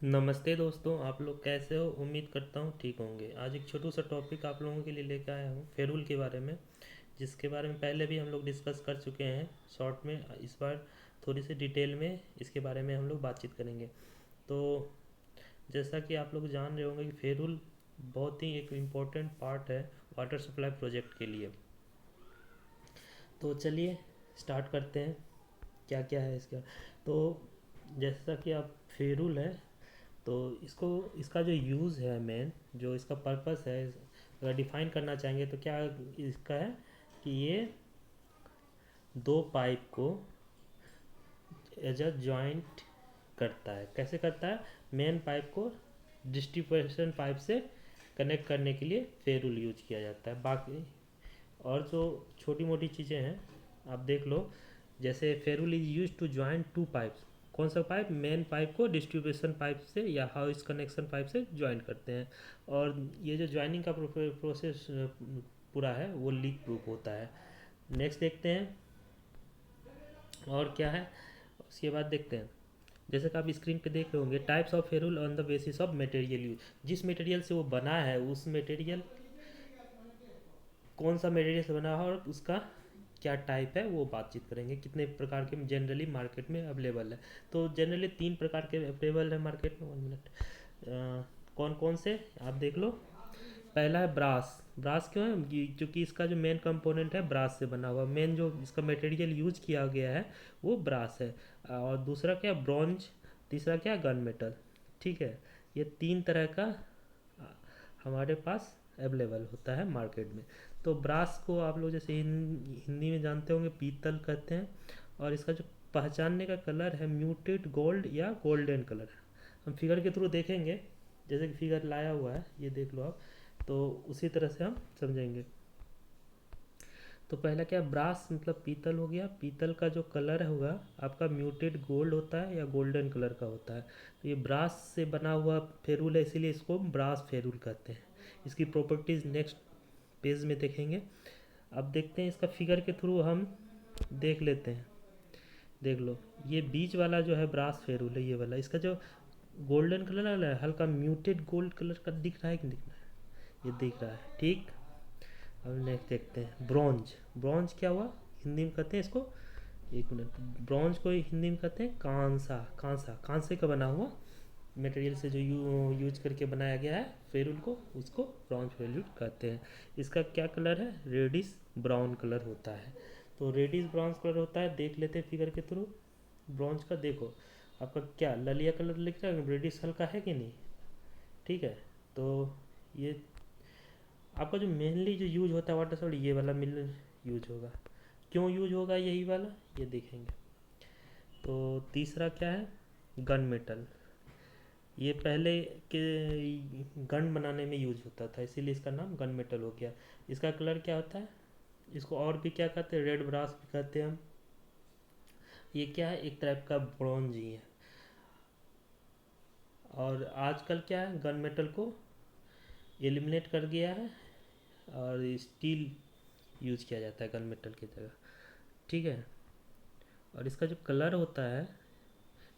नमस्ते दोस्तों, आप लोग कैसे हो? उम्मीद करता हूँ ठीक होंगे। आज एक छोटू सा टॉपिक आप लोगों के लिए लेकर आया हूँ फेरुल के बारे में, जिसके बारे में पहले भी हम लोग डिस्कस कर चुके हैं शॉर्ट में। इस बार थोड़ी सी डिटेल में इसके बारे में हम लोग बातचीत करेंगे। तो जैसा कि आप लोग जान रहे होंगे कि फेरुल बहुत ही एक इम्पोर्टेंट पार्ट है वाटर सप्लाई प्रोजेक्ट के लिए। तो चलिए स्टार्ट करते हैं क्या क्या है इसका। तो जैसा कि आप फेरुल है, तो इसको इसका जो यूज़ है मेन, जो इसका पर्पस है, अगर डिफाइन करना चाहेंगे तो क्या इसका है कि ये दो पाइप को एज अ जॉइंट करता है। कैसे करता है? मेन पाइप को डिस्ट्रीब्यूशन पाइप से कनेक्ट करने के लिए फेरुल यूज किया जाता है। बाकी और जो छोटी मोटी चीज़ें हैं आप देख लो, जैसे ferrule is use to join two pipes. कौन सा पाइप? मेन पाइप को डिस्ट्रीब्यूशन पाइप से या हाउस कनेक्शन पाइप से ज्वाइन करते हैं। और ये जो ज्वाइनिंग का प्रोसेस पूरा है वो लीक प्रूफ होता है। नेक्स्ट देखते हैं और क्या है, उसके बाद देखते हैं। जैसे कि आप स्क्रीन पे देख रहे होंगे, types of ferrule on the basis of material use. जिस मटेरियल से वो बना है उस मटेरियल, कौन सा मटेरियल से बना है और उसका क्या टाइप है वो बातचीत करेंगे। कितने प्रकार के जनरली मार्केट में अवेलेबल है? तो जनरली तीन प्रकार के अवेलेबल है मार्केट में। 1 मिनट। कौन कौन से आप देख लो। पहला है ब्रास। ब्रास क्यों है? क्योंकि इसका जो मेन कंपोनेंट है ब्रास से बना हुआ, मेन जो इसका मटेरियल यूज किया गया है वो ब्रास है। और दूसरा क्या? ब्रॉन्ज। तीसरा क्या? Gun metal. ठीक है, ये तीन तरह का हमारे पास अवेलेबल होता है मार्केट में। तो ब्रास को आप लोग जैसे हिंदी में जानते होंगे पीतल कहते हैं। और इसका जो पहचानने का कलर है म्यूटेड गोल्ड या गोल्डन कलर। हम फिगर के थ्रू देखेंगे, जैसे कि फिगर लाया हुआ है ये देख लो आप, तो उसी तरह से हम समझेंगे। तो पहला क्या? ब्रास मतलब पीतल हो गया। पीतल का जो कलर होगा आपका म्यूटेड गोल्ड होता है या गोल्डन कलर का होता है। तो ये ब्रास से बना हुआ फेरुल है, इसीलिए इसको ब्रास फेरुल कहते हैं। इसकी प्रॉपर्टीज़ नेक्स्ट पेज में देखेंगे। अब देखते हैं इसका फिगर के थ्रू हम देख लेते हैं। देख लो, ये बीच वाला जो है ब्रास फेरुल है, ये वाला। इसका जो गोल्डन कलर है हल्का म्यूटेड गोल्ड कलर का दिख रहा है कि नहीं दिख रहा है? ये दिख रहा है, ठीक। अब नेक्स्ट देखते हैं ब्रॉन्ज। ब्रॉन्ज क्या हुआ? हिंदी में कहते हैं इसको, 1 मिनट। ब्रॉन्ज को हिंदी में कहते हैं कांसा। कांसा, कांसे का बना हुआ मटेरियल से जो यूज करके बनाया गया है फेरुल को, उसको ब्रॉन्ज फेरुल कहते हैं। इसका क्या कलर है? रेडिश ब्राउन कलर होता है। तो रेडिश ब्राउन कलर होता है, देख लेते हैं फिगर के थ्रू। ब्रॉन्ज का देखो, आपका क्या ललिया कलर लिख रहा है, रेडिश हल्का है कि नहीं? ठीक है। तो ये आपका जो मेनली जो यूज होता है वाटर सॉल्ट, ये वाला मिल यूज होगा। क्यों यूज होगा यही वाला, ये देखेंगे। तो तीसरा क्या है? Gun metal. ये पहले के गन बनाने में यूज होता था, इसीलिए इसका नाम गन मेटल हो गया। इसका कलर क्या होता है? इसको और भी क्या कहते हैं? रेड ब्रास भी कहते हैं हम। ये क्या है? एक टाइप का ब्रॉन्ज ही है। और आजकल क्या है, गन मेटल को एलिमिनेट कर दिया है और स्टील यूज किया जाता है गन मेटल की जगह। ठीक है। और इसका जो कलर होता है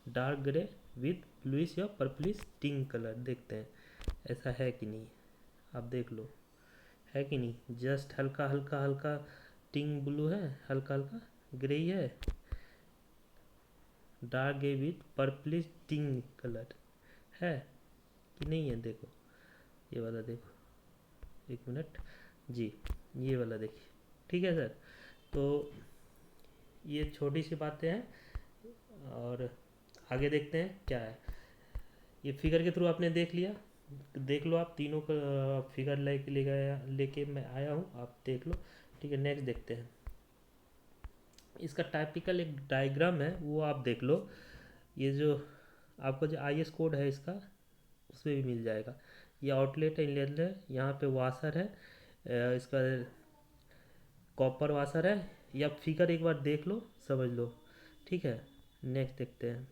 डार्क ग्रे विथ ब्लूइश या पर्पलिश टिंग कलर। देखते हैं ऐसा है कि नहीं, आप देख लो है कि नहीं। जस्ट हल्का हल्का हल्का टिंग ब्लू है, हल्का हल्का ग्रे है, डार्क ग्रे विथ पर्पलिश टिंग कलर है कि नहीं है? देखो ये वाला देखो, 1 मिनट जी, ये वाला देखिए। ठीक है सर। तो ये छोटी सी बातें हैं और आगे देखते हैं क्या है। ये फिगर के थ्रू आपने देख लिया, देख लो आप तीनों का फिगर ले गया, लेके मैं आया हूँ, आप देख लो। ठीक है, नेक्स्ट देखते हैं। इसका टाइपिकल एक डायग्राम है वो आप देख लो। ये जो आपका जो आई एस कोड है इसका, उसमें भी मिल जाएगा। ये आउटलेट है, इनलेट है, यहाँ पे वाशर है, इसका कॉपर वाशर है। या फिगर एक बार देख लो, समझ लो। ठीक है, नेक्स्ट देखते हैं।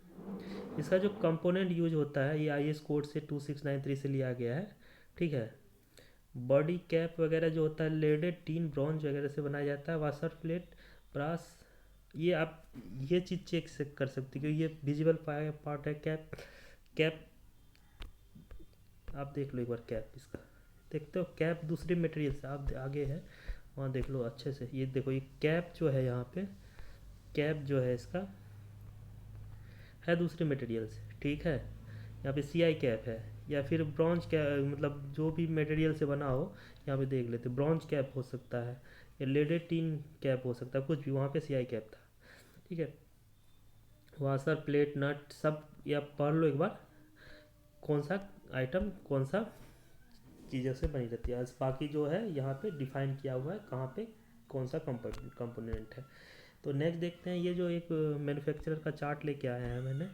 इसका जो कंपोनेंट यूज होता है ये आई एस कोड से 2693 से लिया गया है। ठीक है। बॉडी कैप वगैरह जो होता है लेडेड टीन ब्रॉन्ज वगैरह से बनाया जाता है। वाशर प्लेट ब्रास, ये आप ये चीज़ चेक से कर सकते हो क्योंकि ये विजिबल पार्ट है। कैप, कैप आप देख लो एक बार कैप इसका, देखते हो कैप दूसरे मटेरियल से आप आगे है वहाँ देख लो अच्छे से। ये देखो ये कैप जो है यहाँ पे, कैप जो है इसका है दूसरे मटेरियल से, ठीक है। यहाँ पे सी आई कैप है या फिर ब्रॉन्ज कैप, मतलब जो भी मटेरियल से बना हो। यहाँ पे देख लेते, ब्रॉन्ज कैप हो सकता है या लेडेड टीन कैप हो सकता है, कुछ भी। वहाँ पे सी आई कैप था, ठीक है। वाशर प्लेट नट सब या पढ़ लो एक बार कौन सा आइटम कौन सा चीज़ों से बनी रहती है। बाकी जो है यहाँ पे डिफाइन किया हुआ है कहाँ पे कौन सा कंपोनेंट है। तो नेक्स्ट देखते हैं, ये जो एक मैन्युफैक्चरर का चार्ट लेके आया है मैंने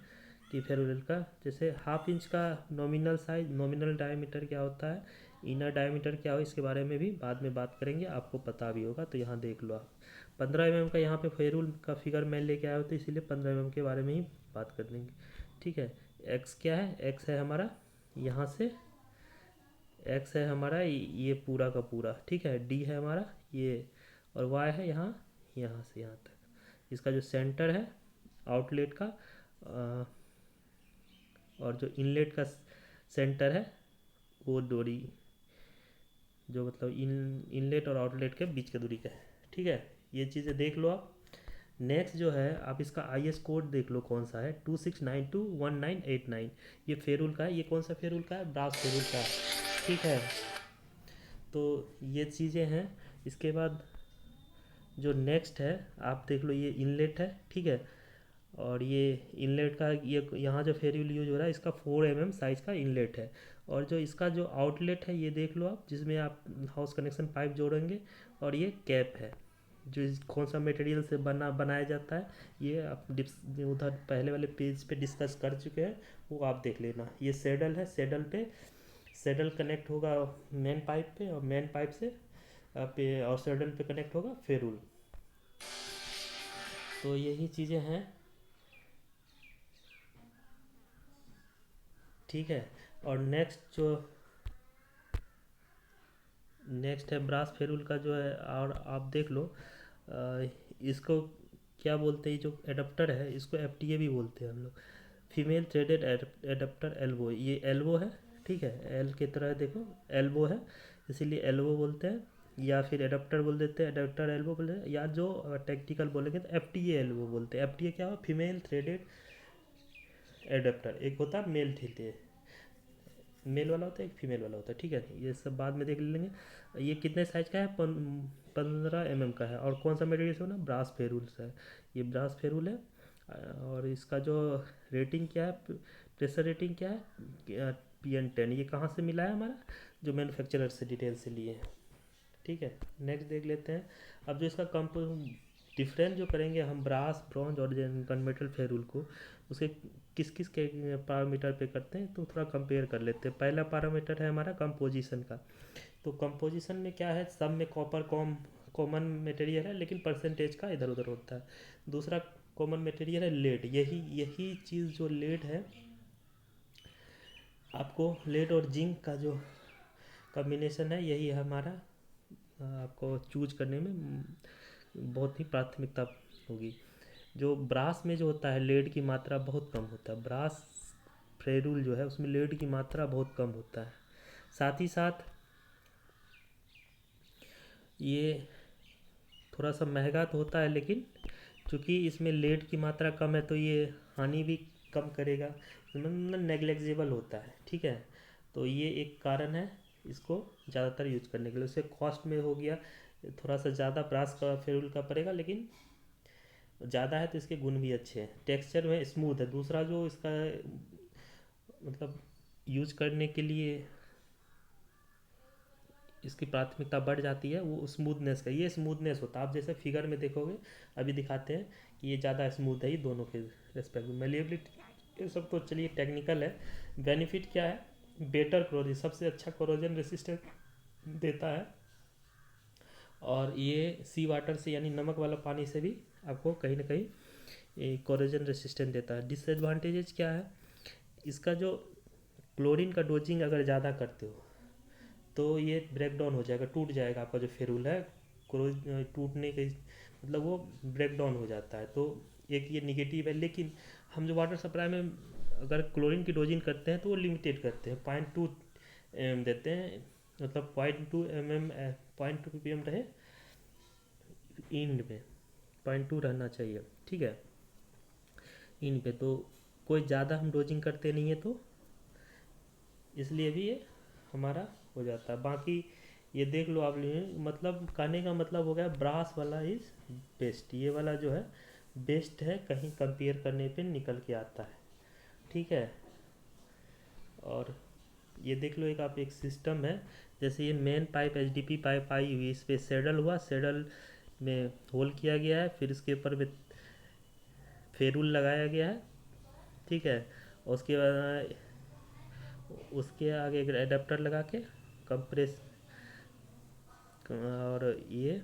कि फेरोल का, जैसे हाफ इंच का नॉमिनल साइज, नॉमिनल डायमीटर क्या होता है, इनर डायमीटर क्या हो, इसके बारे में भी बाद में बात करेंगे, आपको पता भी होगा। तो यहाँ देख लो आप 15 mm का यहाँ पे फेरोल का फिगर मैं लेके आया हूँ, तो इसीलिए 15 mm के बारे में ही बात कर देंगे, ठीक है। एक्स क्या है, एक्स है हमारा यहाँ से, एक्स है हमारा ये पूरा का पूरा, ठीक है। डी है हमारा ये, और वाई है यहाँ, यहाँ से यहाँ तक। इसका जो सेंटर है आउटलेट का और जो इनलेट का सेंटर है वो दूरी, जो मतलब इनलेट और आउटलेट के बीच की दूरी का है, ठीक है। ये चीज़ें देख लो आप। नेक्स्ट जो है आप इसका आई एस कोड देख लो कौन सा है, 26921989। ये फेरुल का है, ये कौन सा फेरुल का है, ब्रास फेरुल का है, ठीक है। तो ये चीज़ें हैं। इसके बाद जो नेक्स्ट है आप देख लो, ये इनलेट है, ठीक है। और ये इनलेट का ये यहाँ जो फेरियल यूज हो रहा है इसका 4 mm साइज़ का इनलेट है। और जो इसका जो आउटलेट है ये देख लो आप, जिसमें आप हाउस कनेक्शन पाइप जोड़ेंगे। और ये कैप है जो कौन सा मटेरियल से बनाया जाता है, ये आप उधर पहले वाले पेज पे डिस्कस कर चुके हैं, वो आप देख लेना। ये सेडल है, सेडल पे सेडल कनेक्ट होगा मेन पाइप पे, और मेन पाइप से और सेडल पे कनेक्ट होगा फेरुल। तो यही चीज़ें हैं, ठीक है। और नेक्स्ट है ब्रास फेरुल का जो है, और आप देख लो इसको क्या बोलते हैं, जो एडाप्टर है इसको एफ टी ए भी बोलते हैं हम लोग, फीमेल थ्रेडेड एडाप्टर एल्बो। ये एल्बो है, ठीक है, एल की तरह देखो एल्बो है, इसीलिए एल्बो बोलते हैं। या फिर एडाप्टर बोल देते हैं, एडाप्टर एल्बो बोलते हैं, या जो टेक्निकल बोलेंगे तो एफ टी ए एल्बो बोलते हैं। एफ टी ए क्या हो, फीमेल थ्रेडेड एडाप्टर, एक होता है मेल थ्रेडेड, मेल वाला होता है एक फीमेल वाला होता है, ठीक है। ये सब बाद में देख लेंगे। ये कितने साइज का है, 15 mm का है। और कौन सा मटेरियल से ना, ब्रास फेरुल से है, ये ब्रास फेरुल है। और इसका जो रेटिंग क्या है, प्रेशर रेटिंग क्या है, PN10। ये कहाँ से मिला है हमारा, जो मैन्युफैक्चरर से डिटेल से लिए हैं, ठीक है। नेक्स्ट देख लेते हैं। अब जो इसका डिफरेंस जो करेंगे हम ब्रास ब्रॉन्ज और गन फेरुल को, उसके किस किस के पैरामीटर पे करते हैं, तो थोड़ा कंपेयर कर लेते हैं। पहला पैरामीटर है हमारा कंपोजिशन का। तो कंपोजिशन में क्या है, सब में कॉपर कॉमन मटेरियल है, लेकिन परसेंटेज का इधर उधर होता है। दूसरा कॉमन मटेरियल है लेड। यही यही चीज़ जो लेड है, आपको लेड और जिंक का जो कॉम्बिनेशन है, यही है हमारा आपको चूज करने में बहुत ही प्राथमिकता होगी। जो ब्रास में जो होता है लेड की मात्रा बहुत कम होता है, ब्रास फेरुल जो है उसमें लेड की मात्रा बहुत कम होता है। साथ ही साथ ये थोड़ा सा महंगा तो होता है, लेकिन चूँकि इसमें लेड की मात्रा कम है तो ये हानि भी कम करेगा, मतलब नेग्लेक्जिबल होता है, ठीक है। तो ये एक कारण है इसको ज़्यादातर यूज करने के लिए। उससे कॉस्ट में हो गया थोड़ा सा ज़्यादा ब्रास का फेरुल का पड़ेगा, लेकिन ज़्यादा है तो इसके गुण भी अच्छे हैं। टेक्सचर में स्मूथ है। दूसरा जो इसका मतलब यूज करने के लिए इसकी प्राथमिकता बढ़ जाती है, वो स्मूथनेस का। ये स्मूथनेस होता है, आप जैसे फिगर में देखोगे अभी दिखाते हैं कि ये ज़्यादा स्मूथ है, ये दोनों के रेस्पेक्ट में। मेलिएबिलिटी ये सब तो चलिए टेक्निकल है। बेनिफिट क्या है, बेटर कोरोजन, सबसे अच्छा कोरोजन रेसिस्टेंस देता है। और ये सी वाटर से यानी नमक वाला पानी से भी आपको कहीं ना कहीं कोरोजन रेसिस्टेंट देता है। डिसएडवांटेजेस क्या है, इसका जो क्लोरीन का डोजिंग अगर ज़्यादा करते हो तो ये ब्रेक डाउन हो जाएगा, टूट जाएगा आपका जो फेरुल है। टूटने के मतलब वो ब्रेक डाउन हो जाता है, तो एक ये निगेटिव है। लेकिन हम जो वाटर सप्लाई में अगर क्लोरीन की डोजिंग करते हैं तो वो लिमिटेड करते हैं, 0.2 देते हैं, मतलब 0.2 mm, 0.2 ppm रहे इंड में, 0.2 रहना चाहिए, ठीक है, इन पे। तो कोई ज़्यादा हम डोजिंग करते नहीं है, तो इसलिए भी ये हमारा हो जाता है। बाकी ये देख लो आप, मतलब कहने का मतलब हो गया ब्रास वाला इज बेस्ट, ये वाला जो है बेस्ट है, कहीं कंपेयर करने पे निकल के आता है, ठीक है। और ये देख लो, एक आप एक सिस्टम है, जैसे ये मेन पाइप एचडीपी पाइप आई हुई, इस पर सेडल हुआ, सेडल में होल किया गया है, फिर इसके ऊपर में फेरुल लगाया गया है, ठीक है। और उसके बाद उसके आगे एक एडाप्टर लगा के कंप्रेस, और ये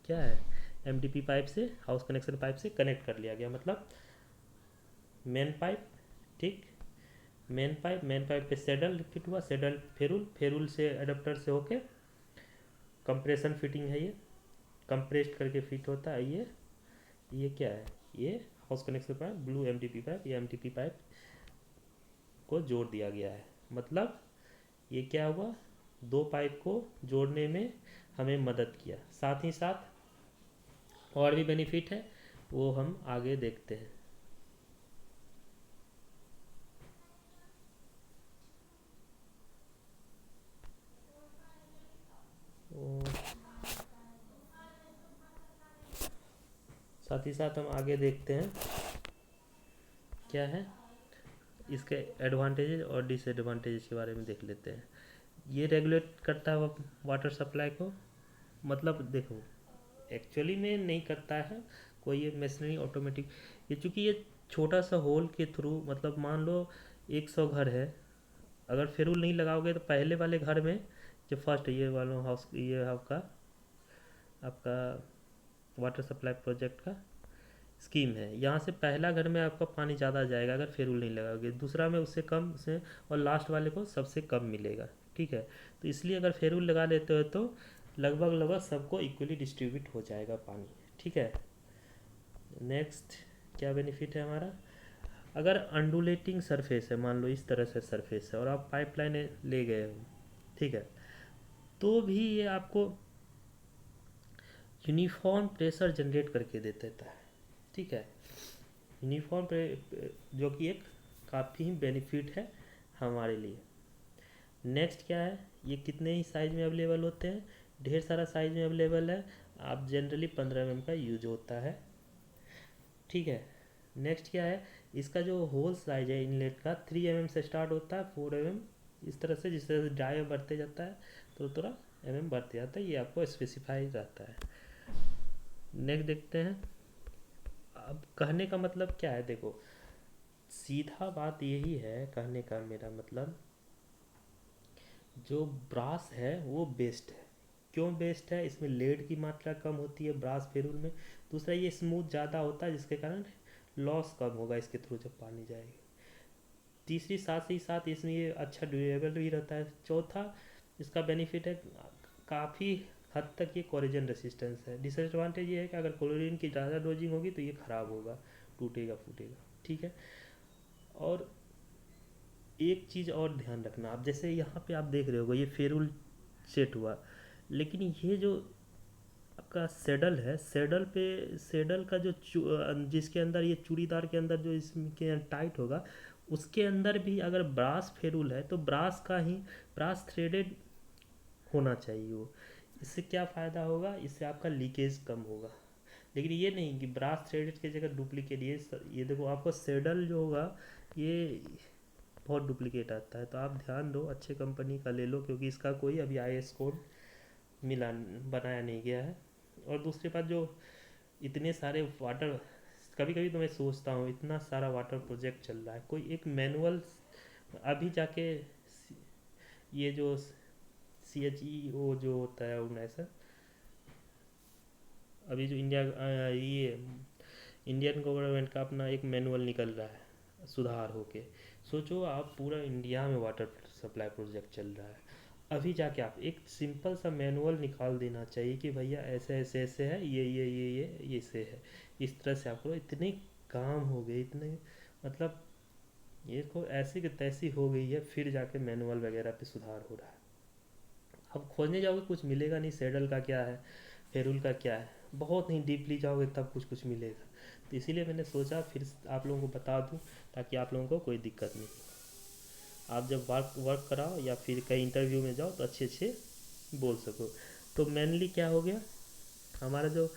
क्या है, एमडीपी पाइप से, हाउस कनेक्शन पाइप से कनेक्ट कर लिया गया, मतलब मेन पाइप, ठीक, मेन पाइप पे सेडल फिट हुआ, सेडल फेरुल, फेरुल से एडाप्टर से होके कंप्रेशन फिटिंग है, ये कंप्रेस्ड करके फिट होता है। ये क्या है, ये house connection pipe, blue MDP pipe, ये एमडीपी पाइप को जोड़ दिया गया है। मतलब ये क्या हुआ, दो पाइप को जोड़ने में हमें मदद किया, साथ ही साथ और भी बेनिफिट है, वो हम आगे देखते हैं। तो साथ ही साथ हम आगे देखते हैं क्या है, इसके एडवांटेजेस और डिसएडवांटेजेस के बारे में देख लेते हैं। ये रेगुलेट करता है वाटर सप्लाई को, मतलब देखो एक्चुअली में नहीं करता है कोई, ये मशीनरी ऑटोमेटिक, ये चूँकि ये छोटा सा होल के थ्रू, मतलब मान लो 100 घर है, अगर फेरूल नहीं लगाओगे तो पहले वाले घर में, जो फर्स्ट ये वाला हाउस, ये आपका आपका वाटर सप्लाई प्रोजेक्ट का स्कीम है, यहाँ से पहला घर में आपका पानी ज़्यादा जाएगा अगर फेरूल नहीं लगाओगे, दूसरा में उससे कम से, और लास्ट वाले को सबसे कम मिलेगा, ठीक है। तो इसलिए अगर फेरूल लगा लेते हो तो लगभग लगभग सबको इक्वली डिस्ट्रीब्यूट हो जाएगा पानी, ठीक है। नेक्स्ट क्या बेनिफिट है हमारा, अगर अंडुलेटिंग सरफेस है, मान लो इस तरह से सरफेस है और आप पाइपलाइन ले गए हो, ठीक है, तो भी ये आपको यूनिफॉर्म प्रेशर जनरेट करके दे देता है, ठीक है। यूनिफॉर्म जो कि एक काफ़ी बेनिफिट है हमारे लिए। नेक्स्ट क्या है, ये कितने ही साइज़ में अवेलेबल होते हैं, ढेर सारा साइज़ में अवेलेबल है, आप जनरली 15 mm का यूज होता है, ठीक है। नेक्स्ट क्या है, इसका जो होल साइज है इनलेट का 3 mm से स्टार्ट होता है, 4 mm, इस तरह से, जिस तरह से डाई बढ़ते जाता है तो थोड़ा बढ़ते जाता है, ये आपको स्पेसिफाई रहता है। नेक्स्ट देखते हैं, अब कहने का मतलब क्या है, देखो सीधा बात यही है, कहने का मेरा मतलब जो ब्रास है वो बेस्ट है। क्यों बेस्ट है, इसमें लेड की मात्रा कम होती है ब्रास फेरुल में, दूसरा ये स्मूथ ज़्यादा होता है जिसके कारण लॉस कम होगा इसके थ्रू जब पानी जाएगी, तीसरी साथ ही साथ इसमें ये अच्छा ड्यूरेबल भी रहता है, चौथा इसका बेनिफिट है काफ़ी हद तक ये कोरिजन रेसिस्टेंस है। डिसएडवांटेज ये है कि अगर क्लोरीन की ज़्यादा डोजिंग होगी तो ये ख़राब होगा, टूटेगा फूटेगा, ठीक है। और एक चीज़ और ध्यान रखना, आप जैसे यहाँ पे आप देख रहे हो ये फेरुल सेट हुआ, लेकिन ये जो आपका सेडल है, सेडल पे, सेडल का जो जिसके अंदर ये चूड़ीदार के अंदर जो इसके टाइट होगा, उसके अंदर भी अगर ब्रास फेरुल है तो ब्रास का ही, ब्रास थ्रेडेड होना चाहिए वो। इससे क्या फ़ायदा होगा, इससे आपका लीकेज कम होगा। लेकिन ये नहीं कि ब्रास थ्रेडेड की जगह डुप्लीकेट, ये देखो आपको सेडल जो होगा ये बहुत डुप्लीकेट आता है, तो आप ध्यान दो, अच्छे कंपनी का ले लो, क्योंकि इसका कोई अभी आईएस कोड मिला बनाया नहीं गया है। और दूसरी बात, जो इतने सारे वाटर, कभी कभी तो मैं सोचता हूँ इतना सारा वाटर प्रोजेक्ट चल रहा है, कोई एक मैनुअल अभी जाके, ये जो CHEO जो होता है ऑर्गेनाइजेशन, अभी जो ये इंडियन गवर्नमेंट का अपना एक मैनुअल निकल रहा है सुधार होके, सोचो आप पूरा इंडिया में वाटर सप्लाई प्रोजेक्ट चल रहा है, अभी जाके आप एक सिंपल सा मैनुअल निकाल देना चाहिए कि भैया ऐसे ऐसे ऐसे है, ये से है, इस तरह से आपको, इतने काम हो गए इतने, मतलब ये को ऐसी की तैसी हो गई है, फिर जाके मैनुअल वगैरह पे सुधार हो रहा है। अब खोजने जाओगे कुछ मिलेगा नहीं, सैडल का क्या है, फेरुल का क्या है, बहुत नहीं डीपली जाओगे तब कुछ कुछ मिलेगा। तो इसीलिए मैंने सोचा फिर आप लोगों को बता दूं, ताकि आप लोगों को कोई दिक्कत नहीं। आप जब वर्क वर्क कराओ या फिर कहीं इंटरव्यू में जाओ तो अच्छे अच्छे बोल सको। तो मेनली क्या हो गया, हमारा जो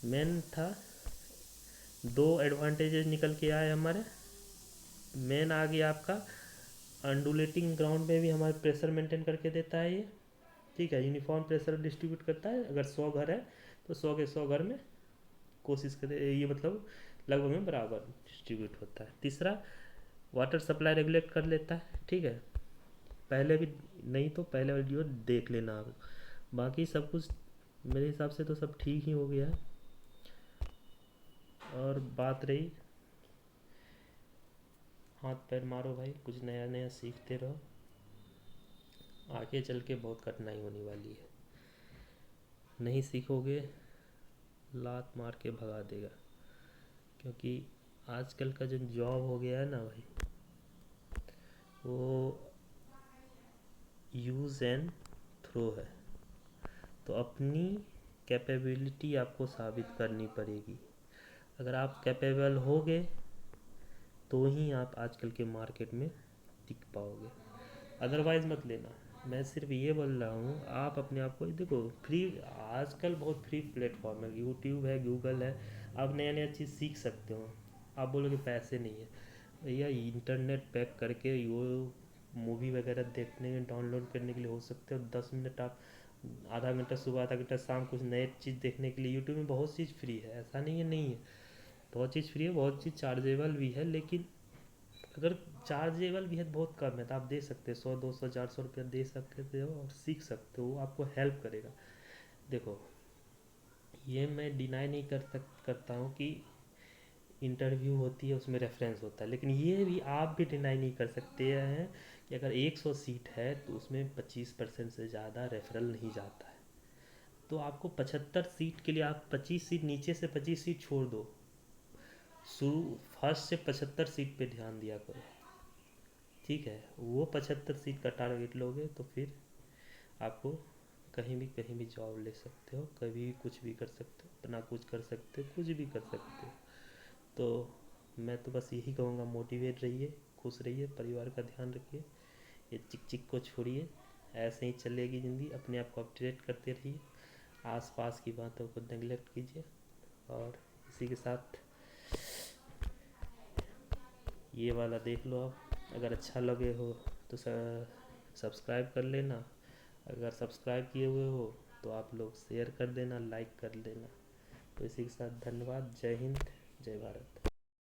मेन था, दो एडवांटेजेस निकल के आए हमारे। मेन आ गया आपका, अंडुलेटिंग ग्राउंड में भी हमारे प्रेशर मेंटेन करके देता है ये। ठीक है, यूनिफॉर्म प्रेशर डिस्ट्रीब्यूट करता है। अगर 100 घर है तो 100 के 100 घर में कोशिश करे, ये मतलब लगभग में बराबर डिस्ट्रीब्यूट होता है। तीसरा, वाटर सप्लाई रेगुलेट कर लेता है। ठीक है, पहले भी नहीं तो पहले वीडियो देख लेना आप। बाकी सब कुछ मेरे हिसाब से तो सब ठीक ही हो गया है। और बात रही, हाथ पैर मारो भाई, कुछ नया नया सीखते रहो, आगे चल के बहुत कठिनाई होने वाली है। नहीं सीखोगे लात मार के भगा देगा। क्योंकि आजकल का जो जॉब हो गया है ना भाई, वो यूज़ एंड थ्रो है। तो अपनी कैपेबिलिटी आपको साबित करनी पड़ेगी। अगर आप कैपेबल होगे तो ही आप आजकल के मार्केट में टिक पाओगे, अदरवाइज़ मत लेना। मैं सिर्फ ये बोल रहा हूँ, आप अपने आप को देखो, फ्री आजकल बहुत फ्री प्लेटफॉर्म है, यूट्यूब है, गूगल है, आप नया नया चीज़ सीख सकते हो। आप बोलोगे पैसे नहीं है, भैया इंटरनेट पैक करके वो मूवी वगैरह देखने में डाउनलोड करने के लिए हो सकते हो 10 मिनट आप, आधा घंटा सुबह आधा घंटा शाम कुछ नए चीज़ देखने के लिए यूट्यूब में बहुत चीज़ फ्री है, ऐसा नहीं है नहीं है। बहुत चीज़ फ्री है, बहुत चीज़ चार्जेबल भी है, लेकिन अगर चार्जेबल भी है तो बहुत कम है, तो आप दे सकते हो 100 200 400 रुपया दे सकते हो और सीख सकते हो, आपको हेल्प करेगा। देखो, ये मैं डिनाई नहीं करता हूँ कि इंटरव्यू होती है उसमें रेफरेंस होता है, लेकिन ये भी आप भी डिनाई नहीं कर सकते हैं कि अगर 100 सीट है तो उसमें 25% से ज़्यादा रेफरल नहीं जाता है। तो आपको 75 सीट के लिए आप 25 सीट, नीचे से 25 सीट छोड़ दो, शुरू फर्स्ट से 75 सीट पे ध्यान दिया करो। ठीक है, वो 75 सीट का टारगेट लोगे तो फिर आपको कहीं भी जॉब ले सकते हो, कभी भी कुछ भी कर सकते हो, अपना कुछ कर सकते हो, कुछ भी कर सकते हो। तो मैं तो बस यही कहूँगा, मोटिवेट रहिए, खुश रहिए, परिवार का ध्यान रखिए, ये चिक चिक को छोड़िए। ऐसे ही चलेगी ज़िंदगी, अपने आप को अपडेट करते रहिए, आसपास की बातों को नेगलेक्ट कीजिए। और इसी के साथ ये वाला देख लो आप, अगर अच्छा लगे हो तो सब्सक्राइब कर लेना। अगर सब्सक्राइब किए हुए हो तो आप लोग शेयर कर देना, लाइक कर देना। तो इसी के साथ धन्यवाद, जय हिंद, जय भारत।